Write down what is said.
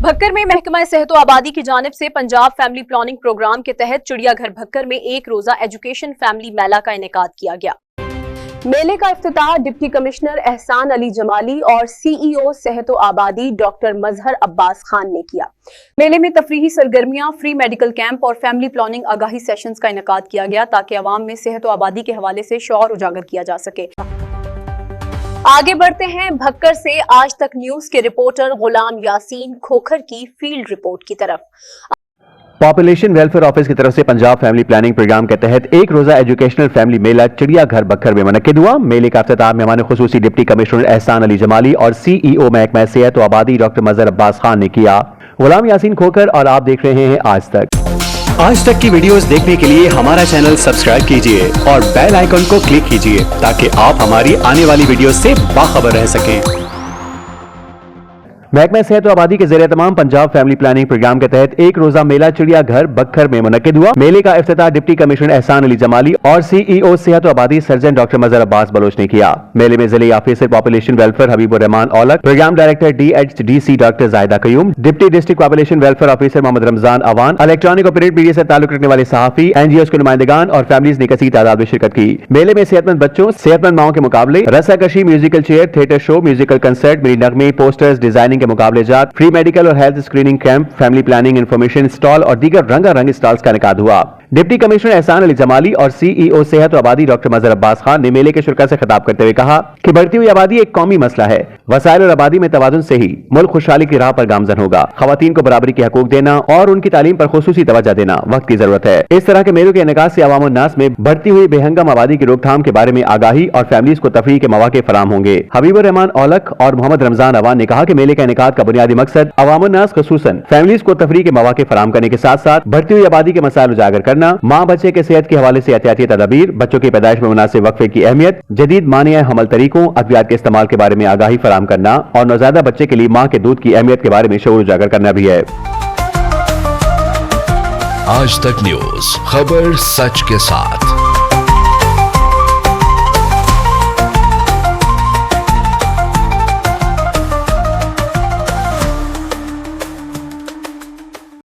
بھکر میں محکمہ صحت و آبادی کی جانب سے پنجاب فیملی پلاننگ پروگرام کے تحت چڑیا گھر بھکر میں ایک روزہ ایجوکیشن فیملی میلہ کا انعقاد کیا گیا۔ میلے کا افتتاح ڈپٹی کمشنر احسان علی جمالی اور سی ای او صحت و آبادی ڈاکٹر مظہر عباس خان نے کیا۔ میلے میں تفریحی سرگرمیاں، فری میڈیکل کیمپ اور فیملی پلاننگ آگاہی سیشنز کا انعقاد کیا گیا تاکہ عوام میں صحت و آبادی کے حوالے سے شعور اجاگر کیا جا سکے۔ آگے بڑھتے ہیں بھکر سے آج تک نیوز کے رپورٹر غلام یاسین کھوکھر کی فیلڈ رپورٹ کی طرف۔ پاپولیشن ویلفیئر آفس کی طرف سے پنجاب فیملی پلاننگ پروگرام کے تحت ایک روزہ ایجوکیشنل فیملی میلہ چڑیا گھر بھکر میں منعقد ہوا۔ میلے کا افتتاح مہمان خصوصی ڈپٹی کمشنر احسان علی جمالی اور سی ای او محکمہ صحت و آبادی ڈاکٹر مظہر عباس خان نے کیا۔ غلام یاسین کھوکھر اور آپ دیکھ رہے ہیں آج تک۔ آج تک کی ویڈیوز دیکھنے کے لیے ہمارا چینل سبسکرائب کیجئے اور بیل آئیکن کو کلک کیجئے تاکہ آپ ہماری آنے والی ویڈیوز سے باخبر رہ سکیں۔ محکمہ صحت و آبادی کے زیر اہتمام پنجاب فیملی پلاننگ پروگرام کے تحت ایک روزہ میلہ چڑیا گھر بکھر میں منعقد ہوا۔ میلے کا افتتاح ڈپٹی کمشنر احسان علی جمالی اور سی ای او صحت و آبادی سرجن ڈاکٹر مظہر عباس بلوچ نے کیا۔ میلے میں ضلعی officer population welfare Habib ur-Rehman Aulakh, programme director D H D C doctor Zahida Qayyum, deputy district population welfare officer Muhammad Ramzan Awan, electronic اور پرنٹ میڈیا سے تعلق رکھنے والے صحافی، این جی اوز کے نمائندگان اور فیملیز نے کثیر تعداد میں شرکت کی۔ میلے میں صحت مند بچوں، صحت مند ماؤں کے مقابلے، رسا کشی، میوزیکل چیئر، تھیٹر شو، میوزیکل کنسرٹ، میری نغمے، پوسٹرز، ڈیزائننگ کے مقابلے جات، فری میڈیکل اور health screening camp, family planning information stall اور دیگر رنگا رنگ اسٹالز کا انعقاد ہوا۔ ڈپٹی کمشنر احسان علی جمالی اور سی ای او صحت و آبادی ڈاکٹر مظہر عباس خان نے میلے کے شرکاء سے خطاب کرتے ہوئے کہا کہ بڑھتی ہوئی آبادی ایک قومی مسئلہ ہے۔ وسائل اور آبادی میں توازن سے ہی ملک خوشحالی کی راہ پر گامزن ہوگا۔ خواتین کو برابری کے حقوق دینا اور ان کی تعلیم پر خصوصی توجہ دینا وقت کی ضرورت ہے۔ اس طرح کے میلوں کے انعقاد سے عوام الناس میں بڑھتی ہوئی بے ہنگم آبادی کی روک تھام کے بارے میں آگاہی اور فیملیز کو تفریح کے مواقع فراہم ہوں گے۔ حبیب الرحمان اولک اور محمد رمضان اوان نے کہا کہ میلے کا انعقاد کا بنیادی مقصد عوام الناس خصوصاً فیملیز کو تفریح کے مواقع فراہم کرنے کے ساتھ ساتھ بڑھتی ہوئی آبادی کے مسائل اجاگر کرنا، ماں بچے کے صحت کے حوالے سے احتیاطی تدابیر، بچوں کی پیدائش میں مناسب وقفے کی اہمیت، جدید مانع حمل طریقوں، ادویات کے استعمال کے بارے میں آگاہی فراہم کرنا اور نوزائیدہ بچے کے لیے ماں کے دودھ کی اہمیت کے بارے میں شعور اجاگر کرنا بھی ہے۔ آج تک نیوز، خبر سچ کے ساتھ۔